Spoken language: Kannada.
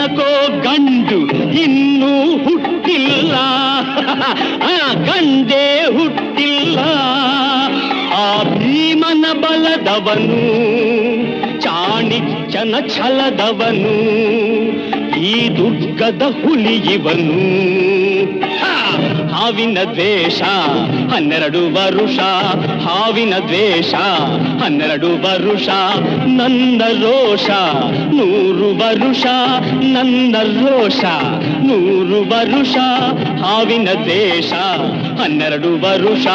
ತನಕೋ ಗಂಡು ಇನ್ನೂ ಹುಟ್ಟಿಲ್ಲ ಗಂಡೇ ಹುಟ್ಟಿಲ್ಲ ಆ ಭೀಮನ ಬಲದವನು ಚಾಣಿಕ್ಯನ ಛಲದವನು ಈ ದುರ್ಗದ ಹುಲಿಯವನು ಹಾವಿನ ದ್ವೇಷ 12 ವರುಷ ಹಾವಿನ ದ್ವೇಷ 12 ವರುಷ ನನ್ನ ರೋಷ 100 ವರುಷ ನನ್ನ ರೋಷ 100 ವರುಷ ಹಾವಿನ ದ್ವೇಷ 12 ವರುಷ